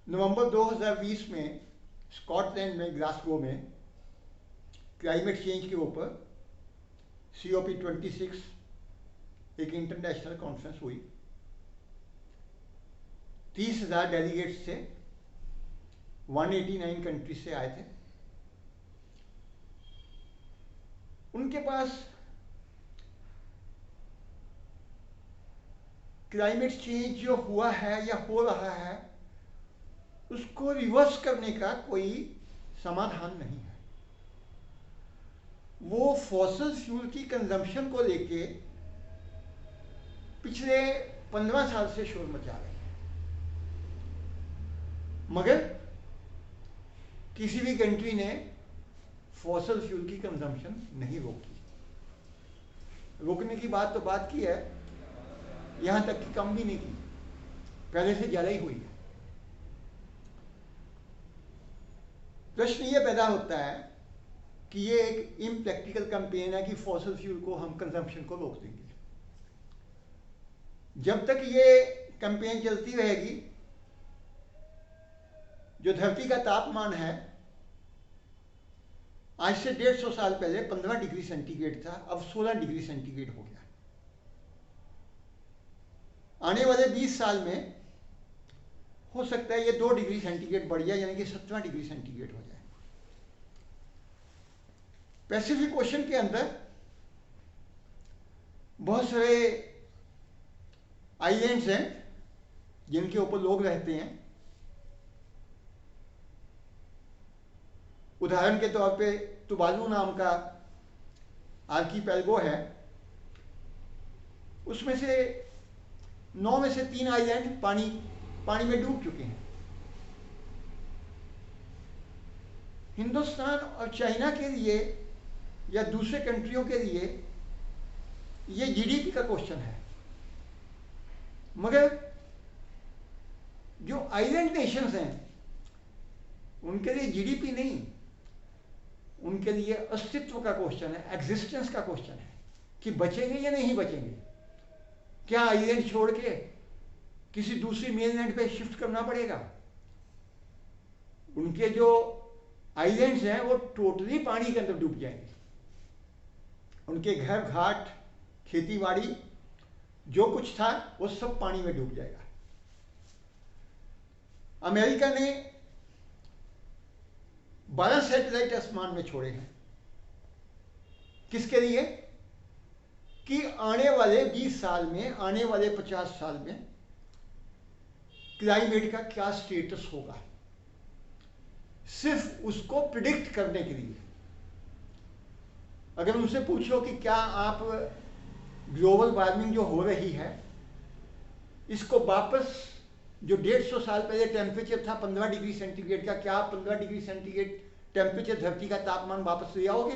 नवंबर 2020 में स्कॉटलैंड में ग्लासगो में क्लाइमेट चेंज के ऊपर COP26 एक इंटरनेशनल कॉन्फ्रेंस हुई। 30,000 डेलीगेट्स थे, 189 कंट्रीज से आए थे। उनके पास क्लाइमेट चेंज जो हुआ है या हो रहा है उसको रिवर्स करने का कोई समाधान नहीं है। वो फॉसिल फ्यूल की कंजम्पशन को लेके पिछले 15 साल से शोर मचा रहे हैं, मगर किसी भी कंट्री ने फॉसिल फ्यूल की कंजम्पशन नहीं रोकी। रोकने की बात तो बात की है, यहां तक कि कम भी नहीं की, पहले से ज्यादा ही हुई है। प्रश्न ये पैदा होता है कि ये एक इम्प्रैक्टिकल कैंपेन है कि फॉसिल फ्यूल को हम कंजम्पशन को रोक देंगे। जब तक ये कैंपेन चलती रहेगी, जो धरती का तापमान है आज से 150 साल पहले 15 डिग्री सेंटीग्रेड था, अब 16 डिग्री सेंटीग्रेड हो गया। आने वाले 20 साल में हो सकता है ये 2 डिग्री सेंटीग्रेड बढ़ जाए, यानी कि 17 डिग्री सेंटीग्रेड हो जाए। पैसिफिक ओशन के अंदर बहुत सारे आइलैंड्स हैं जिनके ऊपर लोग रहते हैं। उदाहरण के तौर पे तुवालू नाम का आर्कीपेलगो है, उसमें से 9 में से 3 आइलैंड पानी में डूब चुके हैं। हिंदुस्तान और चाइना के लिए या दूसरे कंट्रियों के लिए ये GDP का क्वेश्चन है, मगर जो आइलैंड नेशंस हैं उनके लिए GDP नहीं, उनके लिए अस्तित्व का क्वेश्चन है, एग्जिस्टेंस का क्वेश्चन है कि बचेंगे या नहीं बचेंगे। क्या आइलैंड छोड़ के किसी दूसरी मेनलैंड पे शिफ्ट करना पड़ेगा? उनके जो आइलैंड्स हैं वो टोटली पानी के अंदर डूब जाएंगे। उनके घर घाट खेती बाड़ी जो कुछ था वो सब पानी में डूब जाएगा। अमेरिका ने 12 सैटेलाइट आसमान में छोड़े हैं, किसके लिए? कि आने वाले 20 साल में, आने वाले 50 साल में क्लाइमेट का क्या स्टेटस होगा, सिर्फ उसको प्रिडिक्ट करने के लिए। अगर उनसे पूछो कि क्या आप ग्लोबल वार्मिंग जो हो रही है इसको वापस, जो 150 साल पहले टेम्परेचर था 15 डिग्री सेंटीग्रेड का, क्या आप 15 डिग्री सेंटीग्रेड टेम्परेचर धरती का तापमान वापस ले आओगे?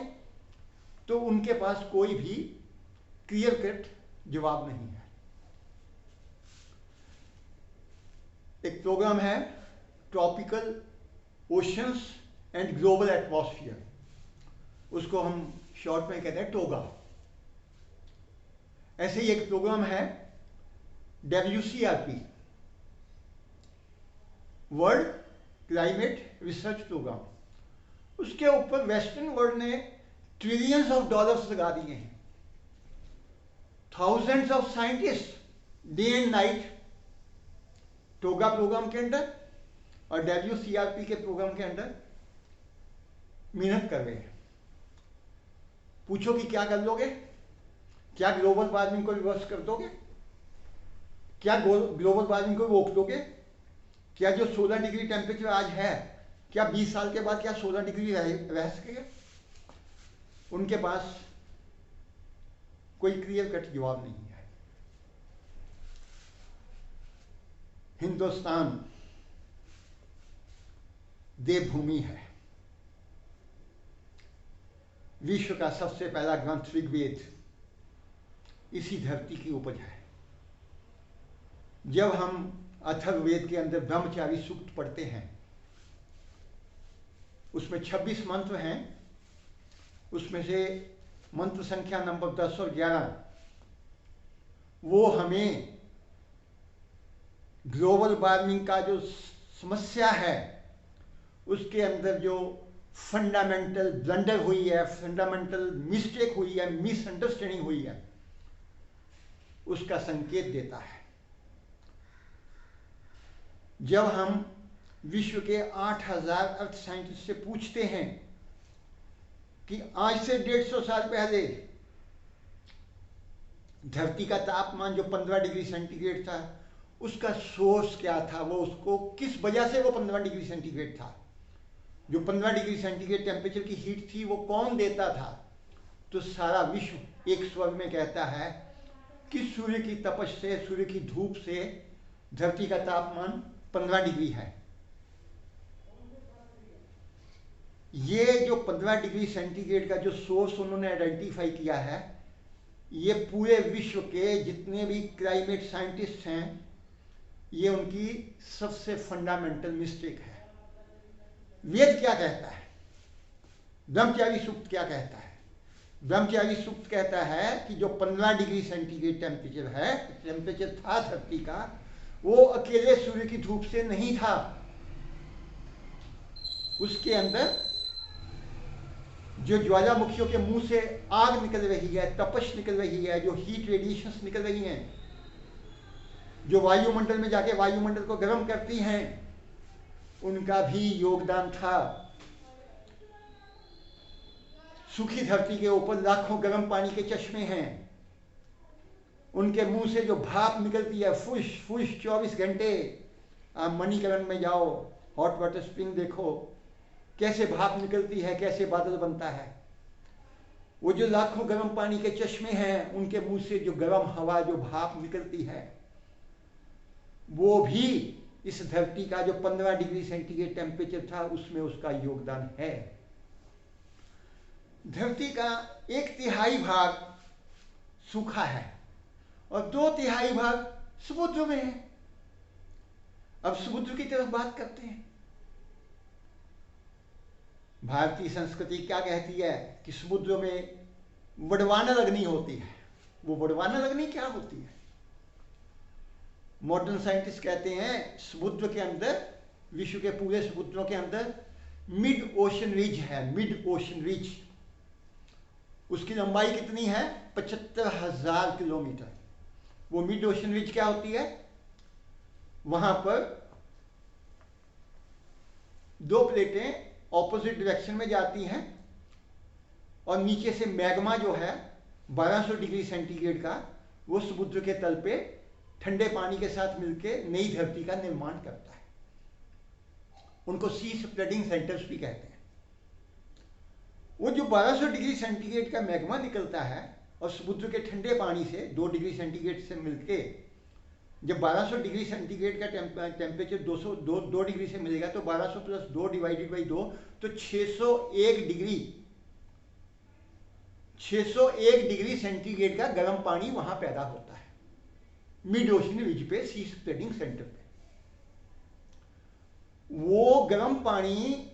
तो उनके पास कोई भी क्लियर कट जवाब नहीं है। एक प्रोग्राम है tropical oceans and global atmosphere, उसको हम शॉर्ट में कहते हैं टोगा। ऐसे ही एक प्रोग्राम है WCRP, world climate research program. उसके ऊपर वेस्टर्न वर्ल्ड ने ट्रिलियंस ऑफ डॉलर्स लगा दिए हैं। Thousands of scientist day and night TOGA program के अंदर और WCRP के प्रोग्राम के अंदर मेहनत कर रहे हैं। पूछो कि क्या कर लोगे? क्या ग्लोबल वार्मिंग को रिवर्स कर दोगे? क्या ग्लोबल वार्मिंग को रोक दोगे? क्या जो 16 डिग्री टेम्परेचर आज है, क्या 20 साल के बाद क्या 16 डिग्री रह सकेगा? उनके पास कोई क्लियर कट जवाब नहीं है। हिंदुस्तान देवभूमि है। विश्व का सबसे पहला ग्रंथ ऋग्वेद इसी धरती की उपज है। जब हम अथर्ववेद के अंदर ब्रह्मचारी सूक्त पढ़ते हैं, उसमें 26 मंत्र हैं। उसमें से मंत्र संख्या नंबर 10 और 11 वो हमें ग्लोबल वार्मिंग का जो समस्या है, उसके अंदर जो फंडामेंटल ब्लंडर हुई है, फंडामेंटल मिस्टेक हुई है, मिसअंडरस्टैंडिंग हुई है, उसका संकेत देता है। जब हम विश्व के 8000 अर्थ साइंटिस्ट से पूछते हैं कि आज से 150 साल पहले धरती का तापमान जो 15 डिग्री सेंटीग्रेड था, उसका सोर्स क्या था, वो उसको किस वजह से वो 15 डिग्री सेंटीग्रेड था, जो 15 डिग्री सेंटीग्रेड टेम्परेचर की हीट थी वो कौन देता था, तो सारा विश्व एक स्वर में कहता है कि सूर्य की तपश से, सूर्य की धूप से धरती का तापमान 15 डिग्री है। ये जो 15 डिग्री सेंटीग्रेड का जो सोर्स उन्होंने आइडेंटिफाई किया है, ये पूरे विश्व के जितने भी क्लाइमेट साइंटिस्ट हैं, ये उनकी सबसे फंडामेंटल मिस्टेक है। वेद क्या कहता है, ब्रह्मचारी सूक्त क्या कहता है? ब्रह्मचारी सूक्त कहता है कि जो 15 डिग्री सेंटीग्रेड टेम्परेचर था धरती का, वो अकेले सूर्य की धूप से नहीं था, उसके अंदर जो ज्वालामुखियों के मुंह से आग निकल रही है, तपश निकल रही है, जो हीट रेडिएशंस निकल रही हैं, जो वायुमंडल में जाके वायुमंडल को गर्म करती हैं, उनका भी योगदान था। सूखी धरती के ऊपर लाखों गर्म पानी के चश्मे हैं, उनके मुंह से जो भाप निकलती है फुश फुश 24 घंटे। आप मणिकरण में जाओ, हॉट वाटर स्प्रिंग देखो, कैसे भाप निकलती है, कैसे बादल बनता है। वो जो लाखों गर्म पानी के चश्मे हैं, उनके मुंह से जो गर्म हवा, जो भाप निकलती है, वो भी इस धरती का जो 15 डिग्री सेंटीग्रेड टेम्परेचर था, उसमें उसका योगदान है। धरती का 1/3 भाग सूखा है और 2/3 भाग समुद्र में है। अब समुद्र की तरफ बात करते हैं। भारतीय संस्कृति क्या कहती है कि समुद्र में वडवानर अग्नि होती है। वो वडवानर अग्नि क्या होती है? मॉडर्न साइंटिस्ट कहते हैं समुद्र के अंदर, विश्व के पूरे समुद्रों के अंदर मिड ओशन रिज है। मिड ओशन रिज, उसकी लंबाई कितनी है? 75,000 किलोमीटर। वो मिड ओशन रिज क्या होती है? वहां पर दो प्लेटें ऑपोजिट डायरेक्शन में जाती हैं और नीचे से मैग्मा जो है 1200 डिग्री सेंटीग्रेड का, वो समुद्र के तल पे ठंडे पानी के साथ मिलकर नई धरती का निर्माण करता है। उनको सी स्प्रेडिंग सेंटर्स भी कहते हैं। वो जो 1200 डिग्री सेंटीग्रेड का मैग्मा निकलता है और समुद्र के ठंडे पानी से 2 डिग्री सेंटीग्रेड से मिलके, जब 1200 डिग्री सेंटीग्रेड का टेम्परेचर 2 डिग्री से मिलेगा तो 1200 प्लस 2 डिवाइडेड बाई 2 तो 601 डिग्री सेंटीग्रेड का गर्म पानी वहां पैदा होता है मिड ओशन रिज पे, सी स्प्रेडिंग सेंटर पे। वो गर्म पानी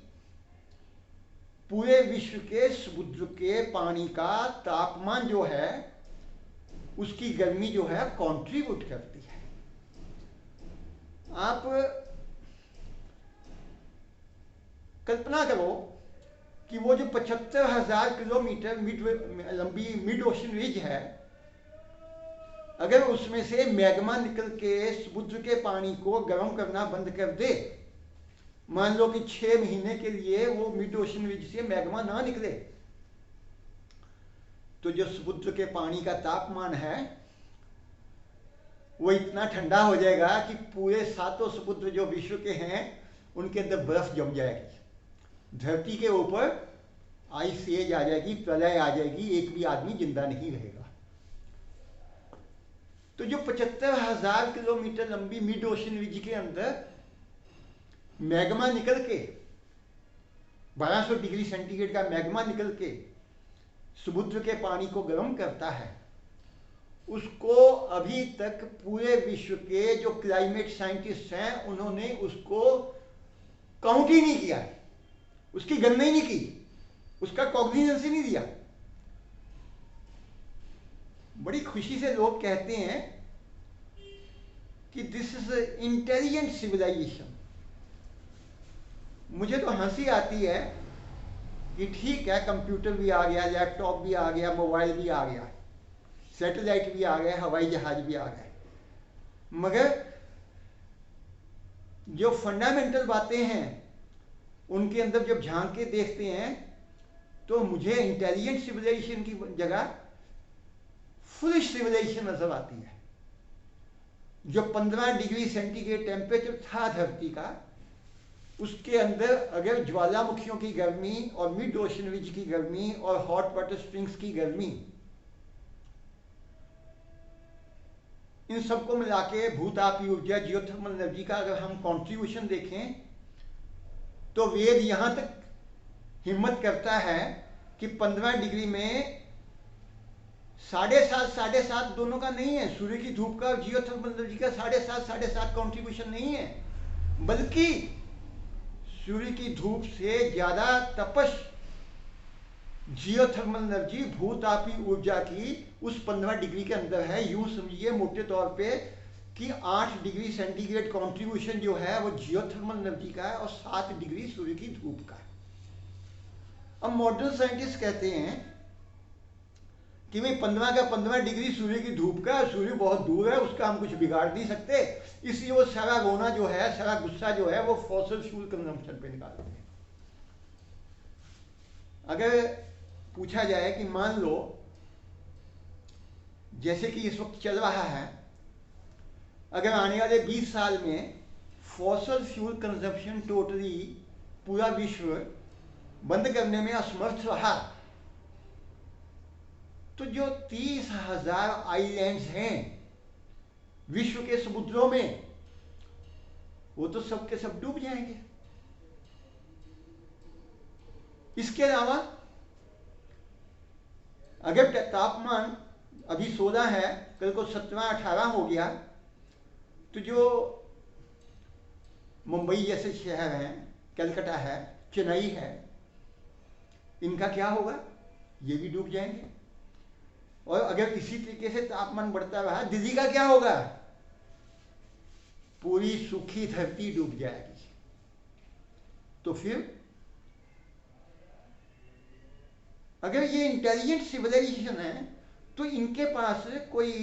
पूरे विश्व के समुद्र के पानी का तापमान जो है, उसकी गर्मी जो है कंट्रीब्यूट करती है। आप कल्पना करो कि वो जो 75,000 किलोमीटर लंबी मिड ओशन रिज है, अगर उसमें से मैग्मा निकल के समुद्र के पानी को गर्म करना बंद कर दे, मान लो कि 6 महीने के लिए वो मिड ओशन रिज से मैग्मा ना निकले, तो जो समुद्र के पानी का तापमान है वो इतना ठंडा हो जाएगा कि पूरे 7 समुद्र जो विश्व के हैं उनके अंदर बर्फ जम जाएगी। धरती के ऊपर आइस एज आ जाएगी, प्रलय आ जाएगी, एक भी आदमी जिंदा नहीं रहेगा। तो जो 75,000 किलोमीटर लंबी मिड ओशन रिज के अंदर मैग्मा निकल के, 1200 डिग्री सेंटीग्रेड का मैग्मा निकल के समुद्र के पानी को गर्म करता है, उसको अभी तक पूरे विश्व के जो क्लाइमेट साइंटिस्ट हैं उन्होंने उसको काउंट ही नहीं किया, उसकी गणना ही नहीं की, उसका कॉग्निजेंस ही नहीं दिया। बड़ी खुशी से लोग कहते हैं कि दिस इज इंटेलिजेंट सिविलाइजेशन, मुझे तो हंसी आती है कि ठीक है, कंप्यूटर भी आ गया, लैपटॉप भी आ गया, मोबाइल भी आ गया, सैटेलाइट भी आ गए, हवाई जहाज भी आ गए, मगर जो फंडामेंटल बातें हैं उनके अंदर जब झांक के देखते हैं तो मुझे इंटेलिजेंट सिविलाइजेशन की जगह फुलिश सिविलाइजेशन नजर आती है। जो 15 डिग्री सेंटीग्रेड टेम्परेचर था धरती का, उसके अंदर अगर ज्वालामुखियों की गर्मी और मिड ओशन रिज की गर्मी और हॉट वाटर स्प्रिंग्स की गर्मी, इन सबको मिला के भूतापीय ऊर्जा, जियोथर्मल एनर्जी का अगर हम कंट्रीब्यूशन देखें तो वेद यहां तक हिम्मत करता है कि 15 डिग्री में 7.5 दोनों का नहीं है, सूर्य की धूप का और जियोथर्मल एनर्जी का 7.5 कंट्रीब्यूशन नहीं है, बल्कि सूर्य की धूप से ज्यादा तपश जियोथर्मल एनर्जी, भूतापीय ऊर्जा की उस 15 डिग्री के अंदर है। यूं समझिए मोटे तौर पे कि 8 डिग्री सेंटीग्रेड कंट्रीब्यूशन जो है वो जियोथर्मल एनर्जी का है और 7 डिग्री सूर्य की धूप का है। अब मॉडर्न साइंटिस्ट कहते हैं कि भाई 15 का 15 डिग्री सूर्य की धूप का, सूर्य बहुत दूर है, उसका हम कुछ बिगाड़ नहीं सकते, इसलिए वो सारा रोना जो है, सारा गुस्सा जो है वो फॉसिल फ्यूल कंजम्पशन पे निकालते हैं। अगर पूछा जाए कि मान लो जैसे कि इस वक्त चल रहा है, अगर आने वाले 20 साल में फॉसिल फ्यूल कंजम्पशन टोटली पूरा विश्व बंद करने में असमर्थ रहा, तो जो 30,000 आइलैंड्स हैं विश्व के समुद्रों में, वो तो सब के सब डूब जाएंगे। इसके अलावा अगर तापमान अभी 16 है, कल को 17-18 हो गया, तो जो मुंबई जैसे शहर हैं, कलकत्ता है, चेन्नई है, इनका क्या होगा? ये भी डूब जाएंगे। और अगर इसी तरीके से तापमान बढ़ता रहा, दिल्ली का क्या होगा? पूरी सूखी धरती डूब जाएगी। तो फिर अगर ये इंटेलिजेंट सिविलाइजेशन है तो इनके पास कोई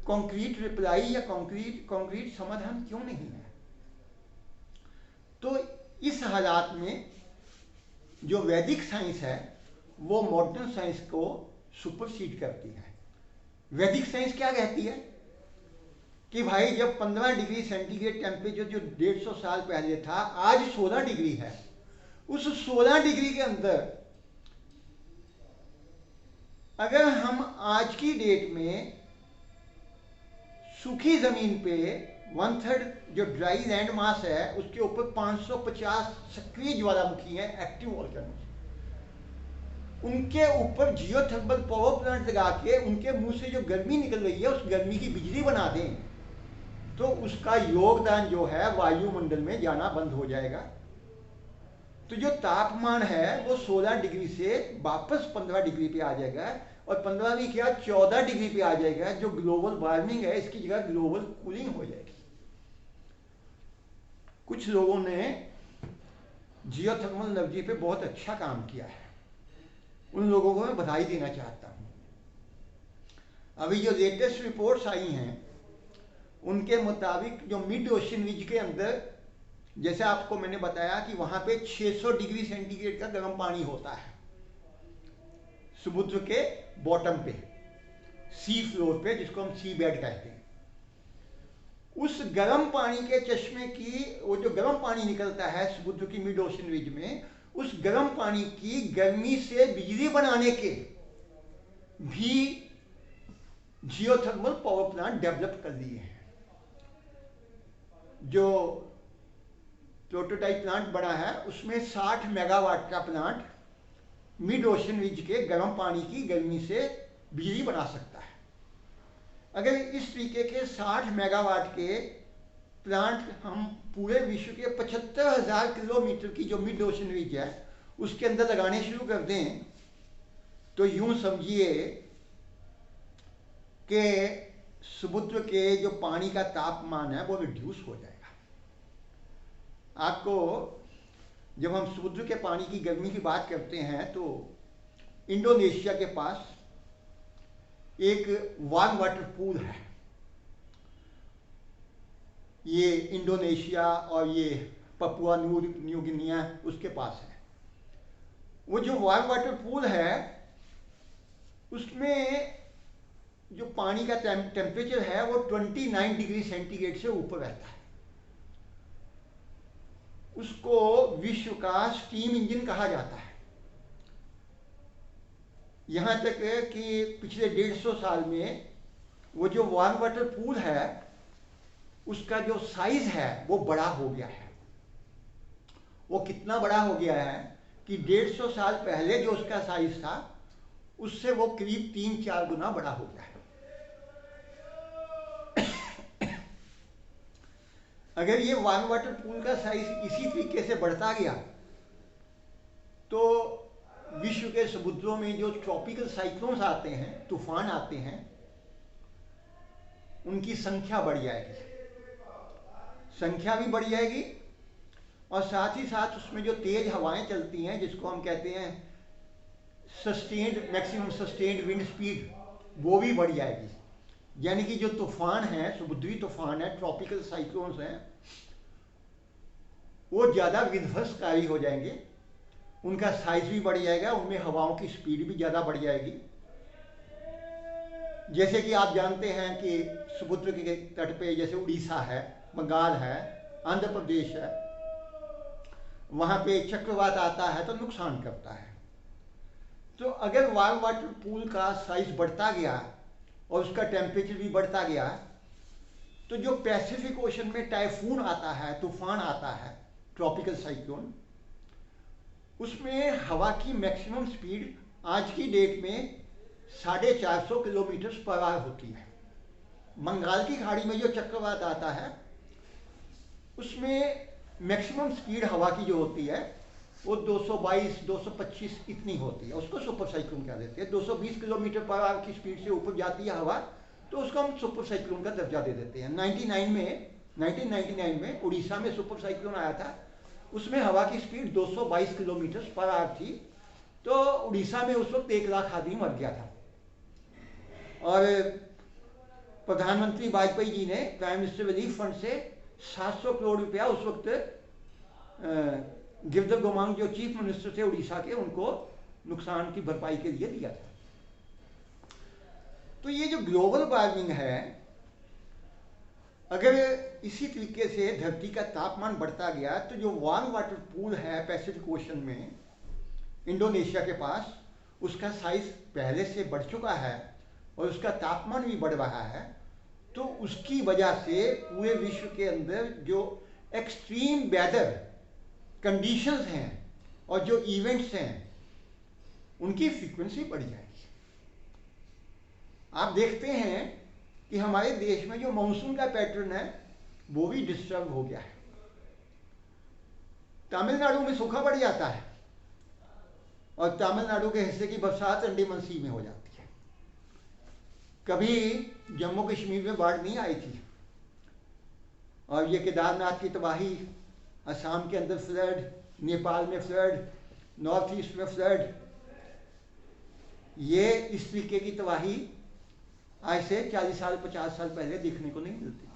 कॉन्क्रीट रिप्लाई या कॉन्क्रीट समाधान क्यों नहीं है? तो इस हालात में जो वैदिक साइंस है वो मॉडर्न साइंस को सुपरसीड करती है। वैदिक साइंस क्या कहती है कि भाई जब 15 डिग्री सेंटीग्रेड टेम्परेचर जो 150 साल पहले था, आज 16 डिग्री है, उस 16 डिग्री के अंदर अगर हम आज की डेट में सूखी जमीन पे 1/3 जो ड्राई लैंड मास है उसके ऊपर 550 सक्रिय ज्वालामुखी हैं, एक्टिव वोल्केनोस, उनके ऊपर जियोथर्मल पावर प्लांट लगा के उनके मुंह से जो गर्मी निकल रही है उस गर्मी की बिजली बना दें, तो उसका योगदान जो है वायुमंडल में जाना बंद हो जाएगा। तो जो तापमान है वो 16 डिग्री से वापस 15 डिग्री पे आ जाएगा, और 15 भी क्या 14 डिग्री पे आ जाएगा। जो ग्लोबल वार्मिंग है इसकी जगह ग्लोबल कूलिंग हो जाएगी। कुछ लोगों ने जियोथर्मल एनर्जी पे बहुत अच्छा काम किया है, उन लोगों को मैं बधाई देना चाहता हूं। अभी जो लेटेस्ट रिपोर्ट्स आई हैं उनके मुताबिक जो मिड ओशन रिज के अंदर, जैसे आपको मैंने बताया कि वहां पे 600 डिग्री सेंटीग्रेड का गर्म पानी होता है समुद्र के बॉटम पे, सी फ्लोर पे, जिसको हम सी बेड कहते हैं। उस गर्म पानी के चश्मे की, वो जो गर्म पानी निकलता है समुद्र की मिड ओशन रिज में, उस गर्म पानी की गर्मी से बिजली बनाने के भी जियोथर्मल पावर प्लांट डेवलप कर लिए हैं। जो प्रोटोटाइप प्लांट बना है उसमें 60 मेगावाट का प्लांट मिड ओशन रिज के गर्म पानी की गर्मी से बिजली बना सकता है। अगर इस तरीके के 60 मेगावाट के प्लांट हम पूरे विश्व के 75,000 किलोमीटर की जो मिड ओशन रिज है उसके अंदर लगाने शुरू कर दें, तो यूं समझिए कि समुद्र के जो पानी का तापमान है वो रिड्यूस हो जाएगा। आपको जब हम समुद्र के पानी की गर्मी की बात करते हैं तो इंडोनेशिया के पास एक वार्म वाटर पूल है। ये इंडोनेशिया और ये पपुआ न्यू गिनिया उसके पास है। वो जो वार्म वाटर पूल है उसमें जो पानी का टेम्परेचर है वो 29 डिग्री सेंटीग्रेड से ऊपर रहता है। उसको विश्व का स्टीम इंजन कहा जाता है। यहाँ तक है कि पिछले 150 साल में वो जो वार्म वाटर पूल है उसका जो साइज है वो बड़ा हो गया है। वो कितना बड़ा हो गया है कि 150 साल पहले जो उसका साइज था उससे वो करीब 3-4 गुना बड़ा हो गया है। अगर ये वार्म वाटर पूल का साइज इसी तरीके से बढ़ता गया तो विश्व के समुद्रों में जो ट्रॉपिकल साइक्लोन्स आते हैं, तूफान आते हैं, उनकी संख्या बढ़ जाएगी। संख्या भी बढ़ जाएगी और साथ ही साथ उसमें जो तेज हवाएं चलती हैं जिसको हम कहते हैं मैक्सिमम सस्टेन्ड विंड स्पीड, वो भी बढ़ जाएगी। यानी कि जो तूफान है, समुद्री तूफान है, ट्रॉपिकल साइक्लोन्स हैं, वो ज़्यादा विध्वंसकारी हो जाएंगे। उनका साइज भी बढ़ जाएगा, उनमें हवाओं की स्पीड भी ज़्यादा बढ़ जाएगी। जैसे कि आप जानते हैं कि समुद्र के तट पे जैसे उड़ीसा है, बंगाल है, आंध्र प्रदेश है, वहाँ पे चक्रवात आता है तो नुकसान करता है। तो अगर वार्म वाटर पूल का साइज बढ़ता गया और उसका टेम्परेचर भी बढ़ता गया तो जो पैसिफिक ओशन में टाइफून आता है, तूफान आता है, ट्रॉपिकल साइक्लोन, उसमें हवा की मैक्सिमम स्पीड आज की डेट में 450 किलोमीटर पर आवर होती है। बंगाल की खाड़ी में जो चक्रवात आता है उसमें मैक्सिमम स्पीड हवा की जो होती है वो 222-225 इतनी होती है। उसको सुपर साइक्लोन कह देते हैं। 220 किलोमीटर पर आवर की स्पीड से ऊपर जाती है हवा तो उसको हम सुपर साइक्लोन का दर्जा दे देते हैं। 1999 में उड़ीसा में सुपर साइक्लोन आया था, उसमें हवा की स्पीड 222 किलोमीटर पर आवर थी। तो उड़ीसा में उस वक्त 1 लाख आदमी मर गया था और प्रधानमंत्री वाजपेयी जी ने प्राइम मिनिस्टर रिलीफ फंड से 700 करोड़ रुपया उस वक्त गिरधर गोमांग जो चीफ मिनिस्टर थे उड़ीसा के, उनको नुकसान की भरपाई के लिए दिया था। तो ये जो ग्लोबल वार्मिंग है, अगर इसी तरीके से धरती का तापमान बढ़ता गया तो जो वार्म वाटर पूल है पैसिफिक ओशन में इंडोनेशिया के पास, उसका साइज पहले से बढ़ चुका है और उसका तापमान भी बढ़ रहा है। तो उसकी वजह से पूरे विश्व के अंदर जो एक्सट्रीम वेदर कंडीशंस हैं और जो इवेंट्स हैं उनकी फ्रीक्वेंसी बढ़ जाएगी। आप देखते हैं कि हमारे देश में जो मानसून का पैटर्न है वो भी डिस्टर्ब हो गया है। तमिलनाडु में सूखा पड़ जाता है और तमिलनाडु के हिस्से की बरसात अंडमान सी में हो जाती है। कभी जम्मू कश्मीर में बाढ़ नहीं आई थी और ये केदारनाथ की तबाही, असम के अंदर फ्लड, नेपाल में फ्लड, नॉर्थ ईस्ट में फ्लड, ये इस तरीके की तबाही आज से 40 साल 50 साल पहले देखने को नहीं मिलती थी।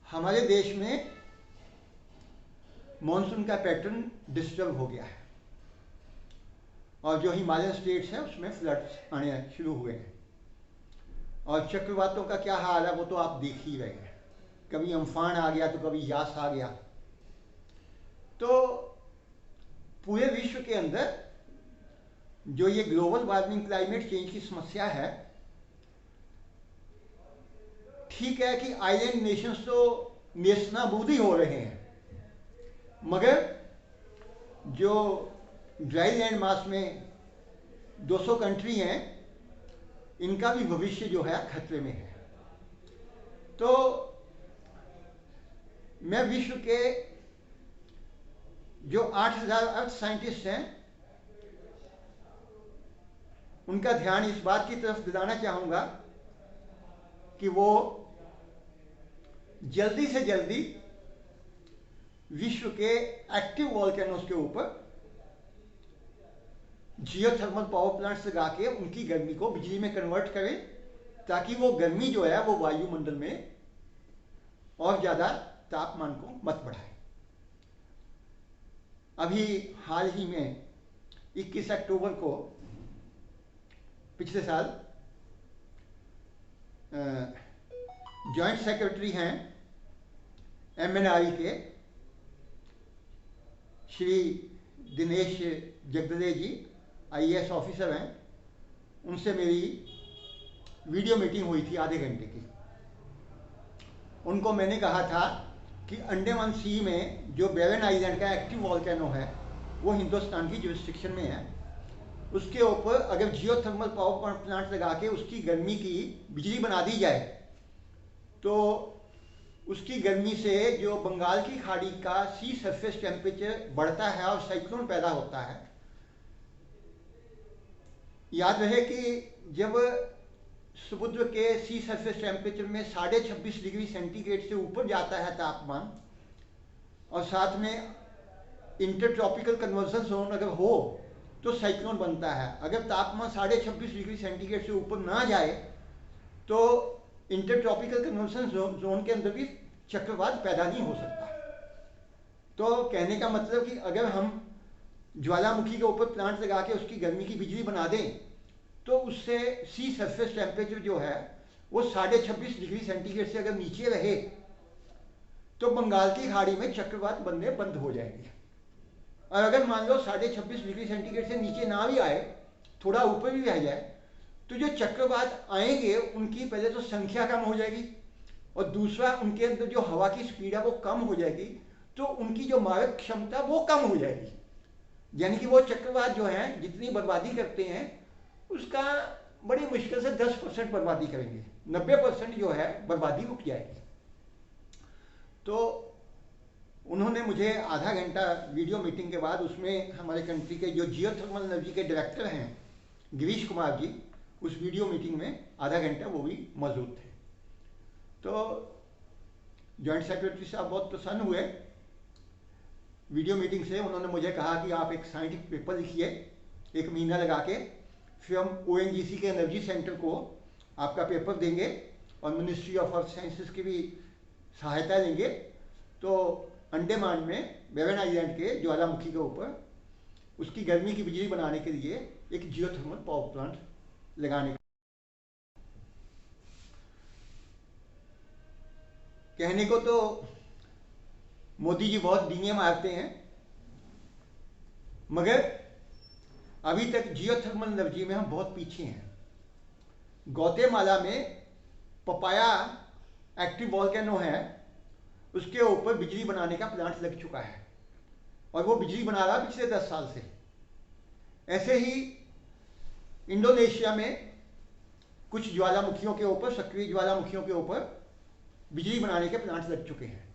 हमारे देश में मॉनसून का पैटर्न डिस्टर्ब हो गया है और जो हिमालयन स्टेट्स हैं उसमें फ्लड्स आने शुरू हुए हैं और चक्रवातों का क्या हाल है वो तो आप देख ही रहे हैं। कभी अम्फान आ गया तो कभी यास आ गया। तो पूरे विश्व के अंदर जो ये ग्लोबल वार्मिंग क्लाइमेट चेंज की समस्या है, ठीक है कि आइलैंड नेशंस तो नेस्तनाबूद ही हो रहे हैं, मगर जो ड्राई लैंड मास में 200 कंट्री हैं इनका भी भविष्य जो है खतरे में है। तो मैं विश्व के जो 8000 अर्थ साइंटिस्ट हैं उनका ध्यान इस बात की तरफ दिलाना चाहूँगा कि वो जल्दी से जल्दी विश्व के एक्टिव वॉल्केनोस के ऊपर जियोथर्मल पावर प्लांट्स लगा के उनकी गर्मी को बिजली में कन्वर्ट करें, ताकि वो गर्मी जो है वो वायुमंडल में और ज़्यादा तापमान को मत बढ़ाए। अभी हाल ही में 21 अक्टूबर को पिछले साल जॉइंट सेक्रेटरी हैं MNRE के श्री दिनेश जगदले जी, IAS ऑफिसर हैं, उनसे मेरी वीडियो मीटिंग हुई थी आधे घंटे की। उनको मैंने कहा था कि अंडमान सी में जो बेवन आइलैंड का एक्टिव वॉल्केनो है वो हिंदुस्तान की जुरिस्डिक्शन में है, उसके ऊपर अगर जियोथर्मल पावर प्लांट लगा के उसकी गर्मी की बिजली बना दी जाए तो उसकी गर्मी से जो बंगाल की खाड़ी का सी सरफेस टेम्परेचर बढ़ता है और साइक्लोन पैदा होता है। याद रहे कि जब समुद्र के सी सरफेस टेम्परेचर में 26.5 डिग्री सेंटीग्रेड से ऊपर जाता है तापमान, और साथ में इंटरट्रॉपिकल कन्वर्जन जोन अगर हो तो साइक्लोन बनता है। अगर तापमान 26.5 डिग्री सेंटीग्रेड से ऊपर ना जाए तो इंटरट्रॉपिकल कन्वर्जन जोन के अंदर भी चक्रवात पैदा नहीं हो सकता। तो कहने का मतलब कि अगर हम ज्वालामुखी के ऊपर प्लांट लगा के उसकी गर्मी की बिजली बना दें तो उससे सी सरफेस टेम्परेचर जो है वो 26.5 डिग्री सेंटीग्रेड से अगर नीचे रहे तो बंगाल की खाड़ी में चक्रवात बनने बंद हो जाएंगे। और अगर मान लो 26.5 डिग्री सेंटीग्रेड से नीचे ना भी आए, थोड़ा ऊपर भी रह जाए, तो जो चक्रवात आएंगे उनकी पहले तो संख्या कम हो जाएगी और दूसरा उनके अंदर जो हवा की स्पीड है वो कम हो जाएगी, तो उनकी जो मारक क्षमता वो कम हो जाएगी। यानी कि वो चक्रवात जो है जितनी बर्बादी करते हैं उसका बड़ी मुश्किल से 10% बर्बादी करेंगे, 90% जो है बर्बादी रुक जाएगी। तो उन्होंने मुझे आधा घंटा वीडियो मीटिंग के बाद, उसमें हमारे कंट्री के जो जियोथर्मल एनर्जी के डायरेक्टर हैं गिरीश कुमार जी, उस वीडियो मीटिंग में आधा घंटा वो भी मौजूद थे। तो जॉइंट सेक्रेटरी साहब बहुत प्रसन्न हुए वीडियो मीटिंग से। उन्होंने मुझे कहा कि आप एक साइंटिफिक पेपर लिखिए 1 महीना लगा के, फिर हम ONGC के एनर्जी सेंटर को आपका पेपर देंगे और मिनिस्ट्री ऑफ अर्थ साइंसेस की भी सहायता लेंगे। तो अंडमान में बेवन आइलैंड के ज्वालामुखी के ऊपर उसकी गर्मी की बिजली बनाने के लिए एक जियोथर्मल पावर प्लांट लगाने का। कहने को तो मोदी जी बहुत डींगे मारते हैं, मगर अभी तक जियोथर्मल एनर्जी में हम बहुत पीछे हैं। ग्वाटेमाला में पपाया एक्टिव वॉल्केनो है, उसके ऊपर बिजली बनाने का प्लांट लग चुका है और वो बिजली बना रहा है पिछले 10 साल से। ऐसे ही इंडोनेशिया में कुछ ज्वालामुखियों के ऊपर, सक्रिय ज्वालामुखियों के ऊपर बिजली बनाने के प्लांट लग चुके हैं।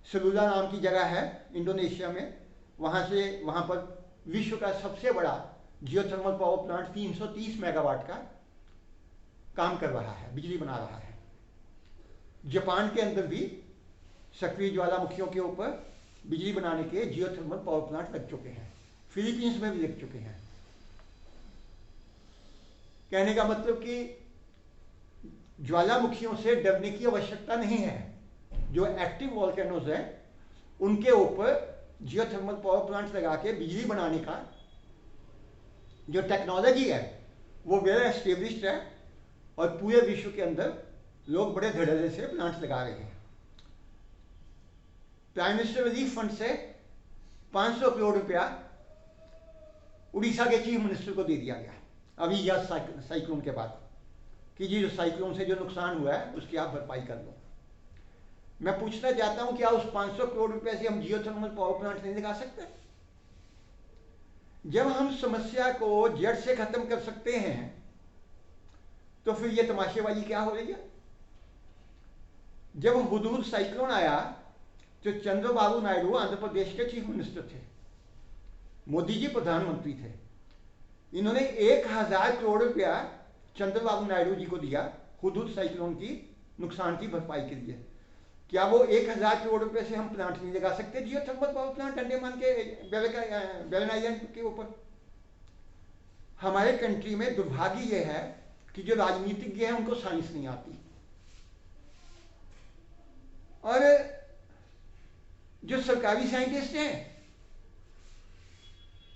सलूला नाम की जगह है इंडोनेशिया में, वहाँ पर विश्व का सबसे बड़ा जियोथर्मल पावर प्लांट 330 मेगावाट का काम कर रहा है, बिजली बना रहा है। जापान के अंदर भी सक्रिय ज्वालामुखियों के ऊपर बिजली बनाने के जियोथर्मल पावर प्लांट लग चुके हैं, फिलीपींस में भी लग चुके हैं। कहने का मतलब कि ज्वालामुखियों से डरने की आवश्यकता नहीं है। जो एक्टिव वॉल्केनोज हैं उनके ऊपर जियोथर्मल पावर प्लांट लगा के बिजली बनाने का जो टेक्नोलॉजी है वो वेल एस्टेब्लिश्ड है और पूरे विश्व के अंदर लोग बड़े धड़ल्ले से प्लांट लगा रहे हैं। प्राइम मिनिस्टर रिलीफ फंड से 500 करोड़ रुपया उड़ीसा के चीफ मिनिस्टर को दे दिया गया अभी यह साइक्लोन के बाद, कि जी जो साइक्लोन से जो नुकसान हुआ है उसकी आप भरपाई कर लो। मैं पूछना चाहता हूं क्या उस 500 करोड़ रुपए से हम जियोथर्मल पावर प्लांट नहीं लगा सकते? जब हम समस्या को जड़ से खत्म कर सकते हैं तो फिर ये तमाशेबाजी क्या हो रही है? जब हुदूद साइक्लोन आया तो चंद्रबाबू नायडू आंध्र प्रदेश के चीफ मिनिस्टर थे, मोदी जी प्रधानमंत्री थे। इन्होंने 1000 करोड़ रुपया चंद्रबाबू नायडू जी को दिया हुदूद साइक्लोन की नुकसान की भरपाई के लिए। क्या वो 1000 करोड़ रुपए से हम प्लांट नहीं लगा सकते जियो थर्मल पावर प्लांट अंडमान के बेलन आइलैंड के ऊपर? हमारे कंट्री में दुर्भाग्य ये है कि जो राजनीतिज्ञ हैं उनको साइंस नहीं आती, और जो सरकारी साइंटिस्ट हैं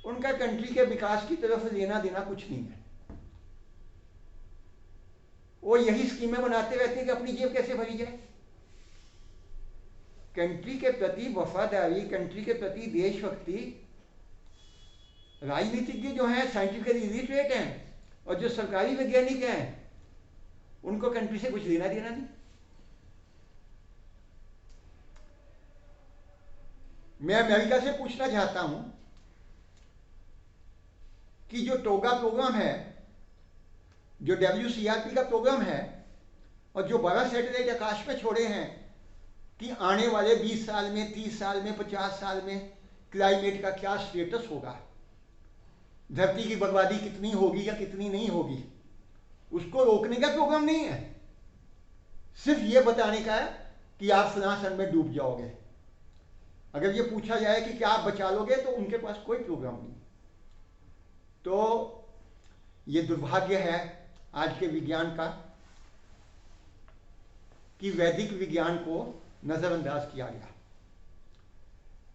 उनका कंट्री के विकास की तरफ लेना देना कुछ नहीं है। वो यही स्कीमें बनाते रहते हैं कि अपनी जेब कैसे भरी जाए। कंट्री के प्रति वफादारी, कंट्री के प्रति देशभक्ति, राजनीतिज्ञ जो हैं साइंटिफिकली इलिटरेट हैं, और जो सरकारी वैज्ञानिक हैं उनको कंट्री से कुछ लेना देना नहीं। मैं अमेरिका से पूछना चाहता हूं कि जो टोगा प्रोग्राम है, जो WCRP का प्रोग्राम है, और जो 12 सैटेलाइट आकाश में छोड़े हैं कि आने वाले 20 साल में, 30 साल में, 50 साल में क्लाइमेट का क्या स्टेटस होगा, धरती की बर्बादी कितनी होगी या कितनी नहीं होगी, उसको रोकने का प्रोग्राम नहीं है। सिर्फ ये बताने का है कि आप फलां सन में डूब जाओगे। अगर ये पूछा जाए कि क्या आप बचा लोगे, तो उनके पास कोई प्रोग्राम नहीं। तो ये दुर्भाग्य है आज के विज्ञान का कि वैदिक विज्ञान को नजरअंदाज किया गया।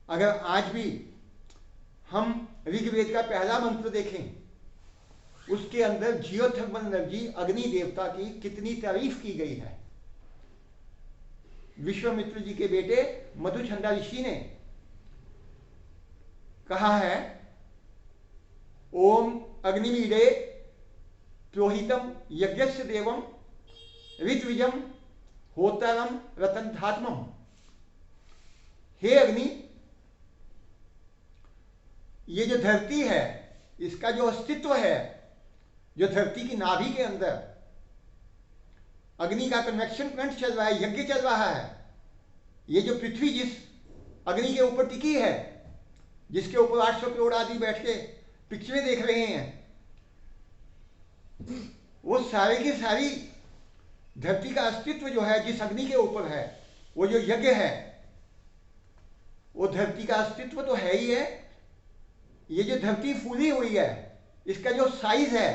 अगर आज भी हम ऋग्वेद का पहला मंत्र देखें, उसके अंदर जियोथर्मल एनर्जी, अग्नि देवता की कितनी तारीफ की गई है। विश्वामित्र जी के बेटे मधुचंदा ऋषि ने कहा है, ओम अग्निमीडे प्रोहितम यज्ञस्य देवम ऋत्विजम होतरम रतनधात्मम। हे अग्नि, ये जो धरती है, इसका जो अस्तित्व है, जो धरती की नाभि के अंदर अग्नि का कन्वेक्शन प्लांट चल रहा है, यज्ञ चल रहा है, ये जो पृथ्वी जिस अग्नि के ऊपर टिकी है, जिसके ऊपर 800 करोड़ आदमी बैठ के पिक्चरें देख रहे हैं, वो सारे की सारी धरती का अस्तित्व जो है जिस अग्नि के ऊपर है, वो जो यज्ञ है, वो धरती का अस्तित्व तो है ही है। ये जो धरती फूली हुई है, इसका जो साइज है,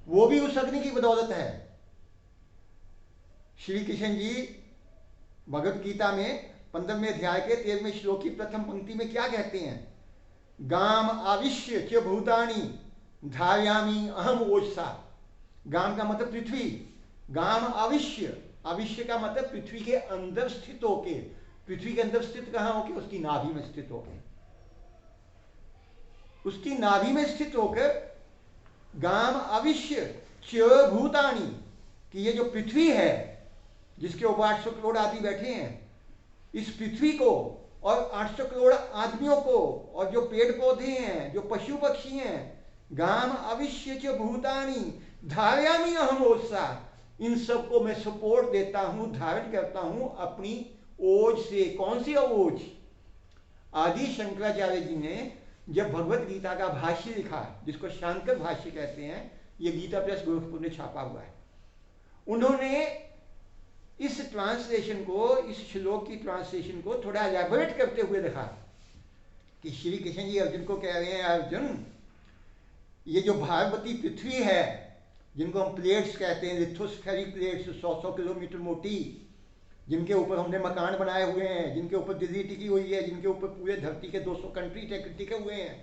वो भी उस अग्नि की बदौलत है। श्री कृष्ण जी भगवत गीता में 15वें अध्याय के 13वें श्लोक की प्रथम पंक्ति में क्या कहते हैं? गाम आविश्य च भूतानि धारयामि अहम ओजसा। गाम का मतलब पृथ्वी, गाम आविश्य, आविश्य का मतलब पृथ्वी के अंदर स्थित होके, पृथ्वी के अंदर स्थित कहां होके? उसकी नाभि में स्थित होके, उसकी नाभि में स्थित होकर गाम आविश्य च भूतानि, कि ये जो पृथ्वी है जिसके ऊपर 800 करोड़ आदमी बैठे हैं, इस पृथ्वी को और 800 करोड़ आदमियों को, और जो पेड़ पौधे हैं, जो पशु पक्षी हैं, गाम आविश्य च भूतानि धारयामि अहम ओजसा, इन सबको मैं सपोर्ट देता हूं, धारण करता हूं अपनी ओज से। कौन सी ओज? आदि शंकराचार्य जी ने जब भगवत गीता का भाष्य लिखा, जिसको शांकर भाष्य कहते हैं, ये गीता प्रेस गोरखपुर ने छापा हुआ है, उन्होंने इस ट्रांसलेशन को, इस श्लोक की ट्रांसलेशन को थोड़ा एलैबोरेट करते हुए लिखा कि श्री कृष्ण जी अर्जुन को कह रहे हैं, अर्जुन, ये जो भारवती पृथ्वी है, जिनको हम प्लेट्स कहते हैं, लिथोस्फेरिक प्लेट्स 100-100 किलोमीटर मोटी, जिनके ऊपर हमने मकान बनाए हुए हैं, जिनके ऊपर दिल्ली टिकी हुई है, जिनके ऊपर पूरे धरती के 200 कंट्री टिके हुए हैं,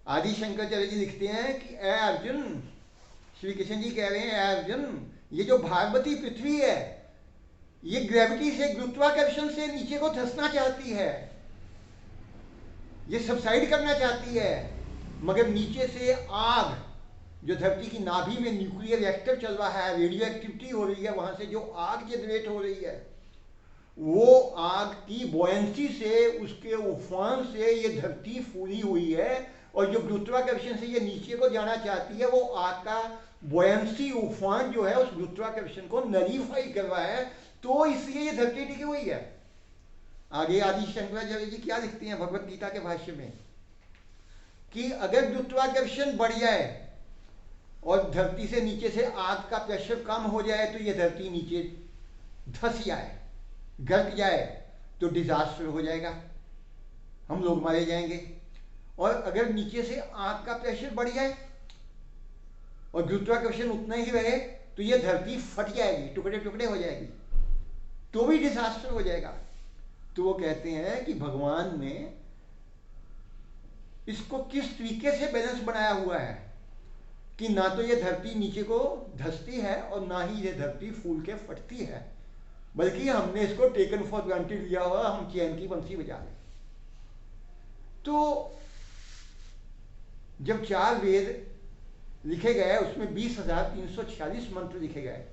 आदि शंकराचार्य जी लिखते हैं कि ए अर्जुन, श्री कृष्ण जी कह रहे हैं, ए अर्जुन, ये जो भारवती पृथ्वी है, ये ग्रेविटी से, गुरुत्वाकर्षण से नीचे को धंसना चाहती है, ये सबसाइड करना चाहती है, मगर नीचे से आग, जो धरती की नाभि में न्यूक्लियर रिएक्टर चल रहा है, रेडियो एक्टिविटी हो रही है, वहां से जो आग जनरेट हो रही है, वो आग की बॉयंसी से, उसके उफान से ये धरती फूली हुई है, और जो गुरुत्वाकर्षण से ये नीचे को जाना चाहती है, वो आग का बॉयंसी, उफान जो है, उस गुरुत्वाकर्षण को नलीफाई कर रहा है, तो इसलिए ये धरती टिकी हुई है। आगे आदि शंकराचार्य जी क्या लिखते हैं भगवत गीता के भाष्य में कि अगर गुरुत्वाकर्षण बढ़ जाए और धरती से नीचे से आग का प्रेशर कम हो जाए, तो ये धरती नीचे धस जाए, गलत जाए तो डिजास्टर हो जाएगा, हम लोग मारे जाएंगे। और अगर नीचे से आग का प्रेशर बढ़ जाए और गुरुत्वाकर्षण उतना ही रहे तो ये धरती फट जाएगी, टुकड़े टुकड़े हो जाएगी, तो भी डिजास्टर हो जाएगा। तो वो कहते हैं कि भगवान ने इसको किस तरीके से बैलेंस बनाया हुआ है कि ना तो ये धरती नीचे को धंसती है और ना ही ये धरती फूल के फटती है, बल्कि हमने इसको टेकन फॉर ग्रांटेड लिया हुआ, हम चैन की बंसी बजा लें। तो जब 4 वेद लिखे गए, उसमें 20,346 मंत्र लिखे गए,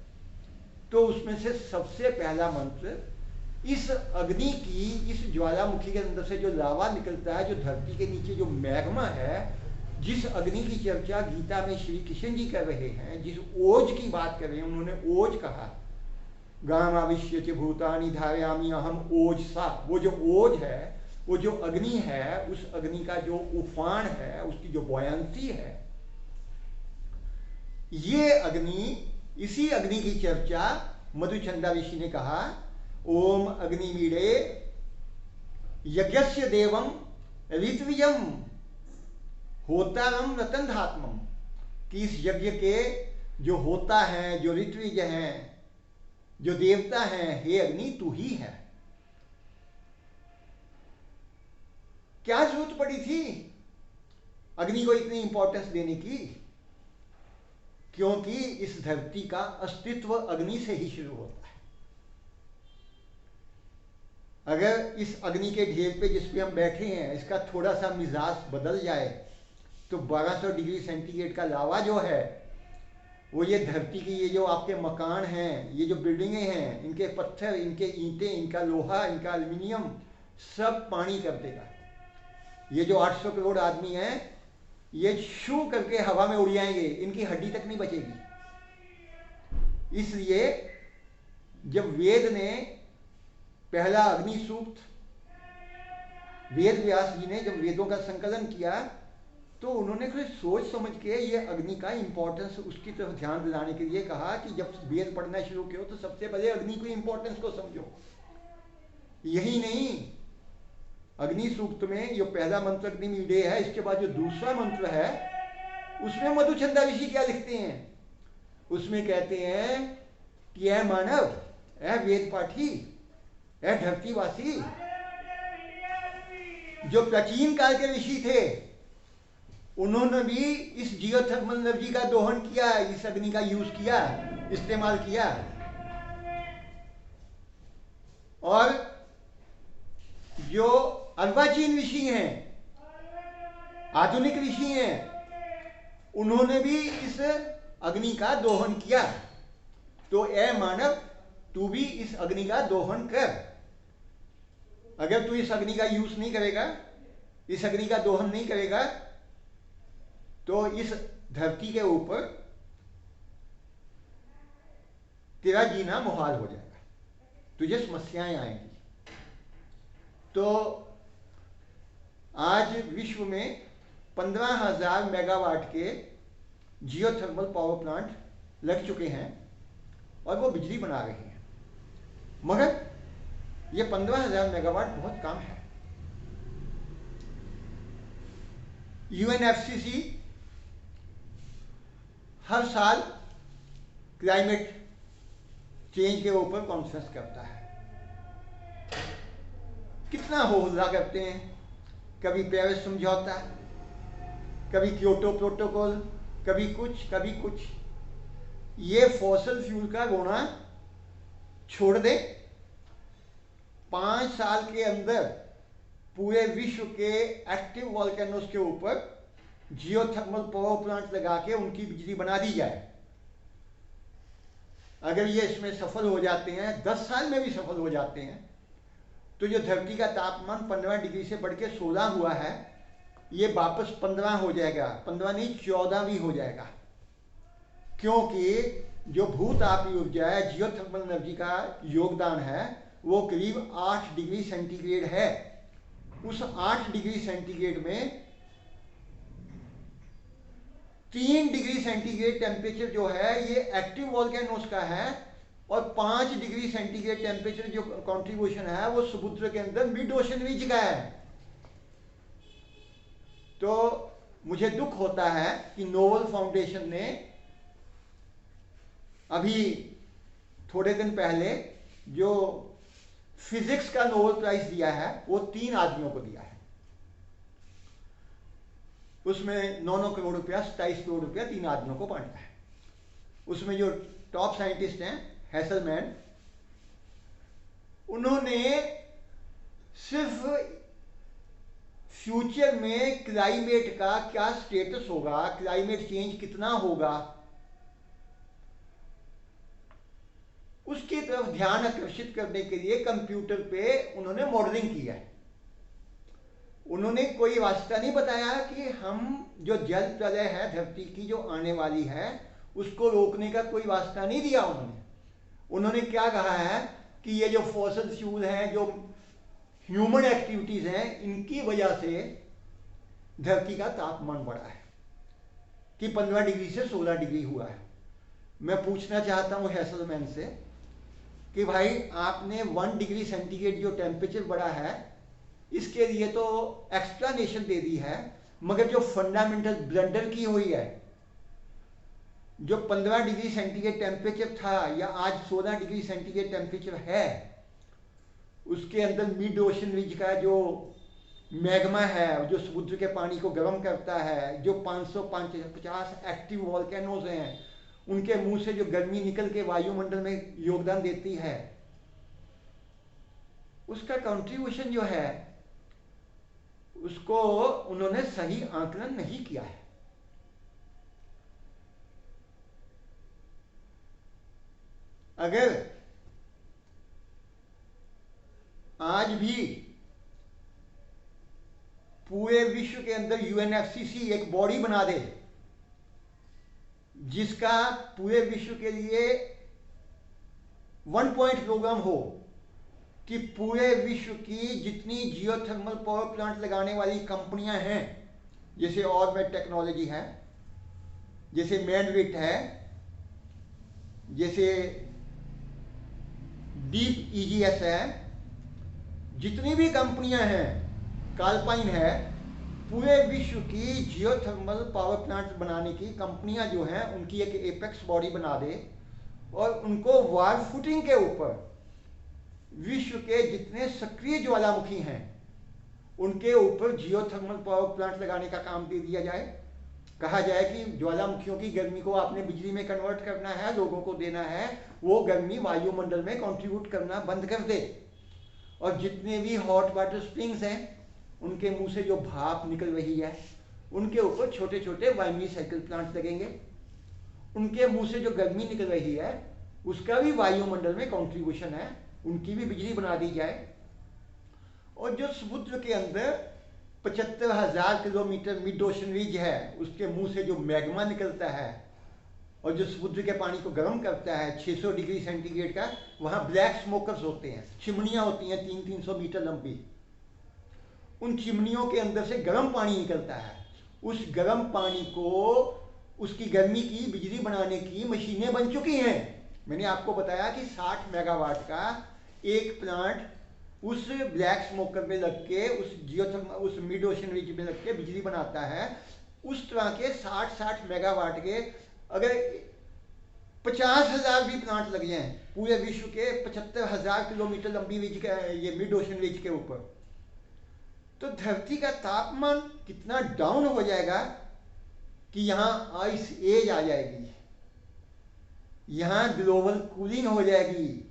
तो उसमें से सबसे पहला मंत्र इस अग्नि की, इस ज्वालामुखी के अंदर से जो लावा निकलता है, जो धरती के नीचे जो मैग्मा है, जिस अग्नि की चर्चा गीता में श्री कृष्ण जी कर रहे हैं, जिस ओज की बात कर रहे हैं, उन्होंने ओज कहा, गामाविश्य च भूतानि धारयामि अहम ओजसा। वो जो ओज है, वो जो अग्नि है, उस अग्नि का जो उफान है, उसकी जो बॉयंसी है, ये अग्नि, इसी अग्नि की चर्चा मधुचंदा ऋषि ने कहा, ओम अग्निमीडे यज्ञस्य देवम ऋत्विजम होतारम रतनधात्मम, कि इस यज्ञ के जो होता है, जो ऋत्विज हैं, जो देवता हैं, हे अग्नि तू ही है। क्या जरूरत पड़ी थी अग्नि को इतनी इंपॉर्टेंस देने की? क्योंकि इस धरती का अस्तित्व अग्नि से ही शुरू होता है। अगर इस अग्नि के ढेर पे जिस पे हम बैठे हैं, इसका थोड़ा सा मिजाज बदल जाए तो 1200 डिग्री सेंटीग्रेड का लावा जो है, वो ये धरती की, ये जो आपके मकान हैं, ये जो बिल्डिंगें हैं, इनके पत्थर, इनके ईंटें, इनका लोहा, इनका एल्युमिनियम, सब पानी कर देगा। ये जो 800 करोड़ आदमी हैं, ये शू करके हवा में उड़ जाएंगे, इनकी हड्डी तक नहीं बचेगी। इसलिए जब वेद ने पहला अग्नि सूक्त, वेद व्यास जी ने जब वेदों का संकलन किया, तो उन्होंने फिर सोच समझ के ये अग्नि का इंपॉर्टेंस, उसकी तरफ ध्यान दिलाने के लिए कहा कि जब वेद पढ़ना शुरू किया तो सबसे पहले अग्नि की इंपॉर्टेंस को समझो। यही नहीं, अग्नि सूक्त में जो पहला मंत्र अग्निमीडे है, इसके बाद जो दूसरा मंत्र है, उसमें मधुचंदा ऋषि क्या लिखते हैं? उसमें कहते हैं कि ऐ मानव, ऐ वेद पाठी, ऐ धरतीवासी, जो प्राचीन काल के ऋषि थे, उन्होंने भी इस जियोथर्मल एनर्जी का दोहन किया, इस अग्नि का यूज किया, इस्तेमाल किया। और जो अर्वाचीन ऋषि हैं, आधुनिक ऋषि हैं, उन्होंने भी इस अग्नि का दोहन किया। तो ए मानव, तू भी इस अग्नि का दोहन कर। अगर तू इस अग्नि का यूज नहीं करेगा, इस अग्नि का दोहन नहीं करेगा, तो इस धरती के ऊपर तेरा जीना मुहाल हो जाएगा, तुझे समस्याएं आएंगी। तो आज विश्व में 15,000 मेगावाट के जियोथर्मल पावर प्लांट लग चुके हैं और वो बिजली बना रहे हैं, मगर ये 15,000 मेगावाट बहुत कम है। UNFCCC हर साल क्लाइमेट चेंज के ऊपर कॉन्फ्रेंस करता है। कितना हो हल्ला करते हैं, कभी पेरिस समझौता, कभी क्योटो प्रोटोकॉल, कभी कुछ कभी कुछ। ये फॉसिल फ्यूल का रोना छोड़ दे, 5 साल के अंदर पूरे विश्व के एक्टिव वॉल्केनोस के ऊपर जियोथर्मल पावर प्लांट लगा के उनकी बिजली बना दी जाए। अगर ये इसमें सफल हो जाते हैं, 10 साल में भी सफल हो जाते हैं, तो जो धरती का तापमान 15 डिग्री से बढ़ के 16 हुआ है, ये वापस 15 हो जाएगा, 15 नहीं 14 भी हो जाएगा। क्योंकि जो भूतापीय ऊर्जा है, जियोथर्मल एनर्जी का योगदान है, वो करीब 8 डिग्री सेंटीग्रेड है। उस 8 डिग्री सेंटीग्रेड में 3 डिग्री सेंटीग्रेड टेम्परेचर जो है, ये एक्टिव वॉल्केनोस का है, और 5 डिग्री सेंटीग्रेड टेम्परेचर जो कंट्रीब्यूशन है वो समुद्र के अंदर मिड ओशन रीज का है। तो मुझे दुख होता है कि नोबल फाउंडेशन ने अभी थोड़े दिन पहले जो फिजिक्स का नोबेल प्राइज दिया है वो 3 आदमियों को दिया है। उसमें 9 करोड़ रुपया 27 करोड़ रुपया 3 आदमियों को बांटा है। उसमें जो टॉप साइंटिस्ट हैं हैसलमैन, उन्होंने सिर्फ फ्यूचर में क्लाइमेट का क्या स्टेटस होगा, क्लाइमेट चेंज कितना होगा, उसकी तरफ ध्यान आकर्षित करने के लिए कंप्यूटर पे उन्होंने मॉडलिंग किया है। उन्होंने कोई वास्ता नहीं बताया कि हम जो जल प्रलय है धरती की जो आने वाली है उसको रोकने का कोई वास्ता नहीं दिया। उन्होंने क्या कहा है कि ये जो फॉसिल फ्यूल हैं, जो ह्यूमन एक्टिविटीज हैं, इनकी वजह से धरती का तापमान बढ़ा है कि 15 डिग्री से 16 डिग्री हुआ है। मैं पूछना चाहता हूं हैसलमैन से कि भाई आपने 1 डिग्री सेंटीग्रेड जो टेम्परेचर बढ़ा है इसके लिए तो एक्सप्लेनेशन दे दी है, मगर जो फंडामेंटल ब्लंडर की हुई है, जो 15 डिग्री सेंटीग्रेड टेम्परेचर था या आज 16 डिग्री सेंटीग्रेड टेम्परेचर है, उसके अंदर मिड ओशन रिज का जो मैग्मा है जो समुद्र के पानी को गर्म करता है, जो 550 एक्टिव वॉल्केनोज हैं उनके मुंह से जो गर्मी निकल के वायुमंडल में योगदान देती है, उसका कंट्रीब्यूशन जो है उसको उन्होंने सही आकलन नहीं किया है। अगर आज भी पूरे विश्व के अंदर यूएनएफसीसी एक बॉडी बना दे जिसका पूरे विश्व के लिए 1 पॉइंट प्रोग्राम हो कि पूरे विश्व की जितनी जियोथर्मल पावर प्लांट लगाने वाली कंपनियां हैं, जैसे ऑर्बिट टेक्नोलॉजी है, जैसे मैनविट है, जैसे डीप ईजीएस है, जितनी भी कंपनियां हैं, काल्पाइन है, पूरे विश्व की जियोथर्मल पावर प्लांट बनाने की कंपनियां जो हैं उनकी एक एपेक्स बॉडी बना दे और उनको वार फुटिंग के ऊपर विश्व के जितने सक्रिय ज्वालामुखी हैं उनके ऊपर जियोथर्मल पावर प्लांट लगाने का काम दे दिया जाए। कहा जाए कि ज्वालामुखियों की गर्मी को आपने बिजली में कन्वर्ट करना है, लोगों को देना है, वो गर्मी वायुमंडल में कंट्रीब्यूट करना बंद कर दे और जितने भी हॉट वाटर स्प्रिंग्स हैं उनके मुंह से जो भाप निकल रही है उनके ऊपर छोटे छोटे वाइमी साइकिल प्लांट लगेंगे, उनके मुंह से जो गर्मी निकल रही है उसका भी वायुमंडल में कंट्रीब्यूशन है, उनकी भी बिजली बना दी जाए। और जो समुद्र के अंदर 75,000 किलोमीटर मिड ओशन रीज है उसके मुंह से जो मैग्मा निकलता है और जो समुद्र के पानी को गर्म करता है 600 डिग्री सेंटीग्रेड का, वहां ब्लैक स्मोकर्स होते हैं, चिमनियां होती हैं 300-300 मीटर लंबी, उन चिमनियों के अंदर से गर्म पानी निकलता है। उस गर्म पानी को उसकी गर्मी की बिजली बनाने की मशीनें बन चुकी हैं। मैंने आपको बताया कि 60 मेगावाट का एक प्लांट उस ब्लैक स्मोकर में लग के उस मिड ओशन रीज में लग के बिजली बनाता है। उस तरह के 60 मेगावाट के अगर 50,000 भी प्लांट लग जाएं पूरे विश्व के 75,000 किलोमीटर लंबी रीज का ये मिड ओशन रीज के ऊपर, तो धरती का तापमान कितना डाउन हो जाएगा कि यहाँ आइस एज आ जाएगी, यहाँ ग्लोबल कूलिंग हो जाएगी,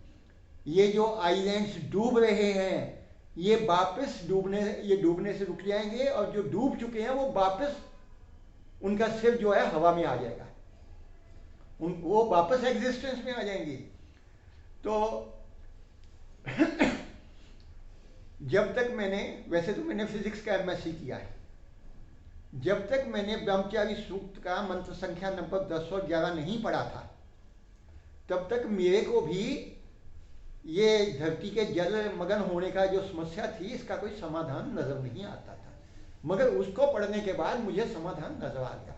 ये जो आइलैंड्स डूब रहे हैं ये वापस डूबने से रुक जाएंगे और जो डूब चुके हैं वो वापस उनका सिर जो है हवा में आ जाएगा, वो वापस एग्जिस्टेंस में आ जाएंगी। तो जब तक वैसे तो मैंने फिजिक्स का एमएससी किया है, जब तक मैंने ब्रह्मचारी सूक्त का मंत्र संख्या नंबर 1011 नहीं पढ़ा था तब तक मेरे को भी ये धरती के जल मगन होने का जो समस्या थी इसका कोई समाधान नजर नहीं आता था, मगर उसको पढ़ने के बाद मुझे समाधान नजर आ गया।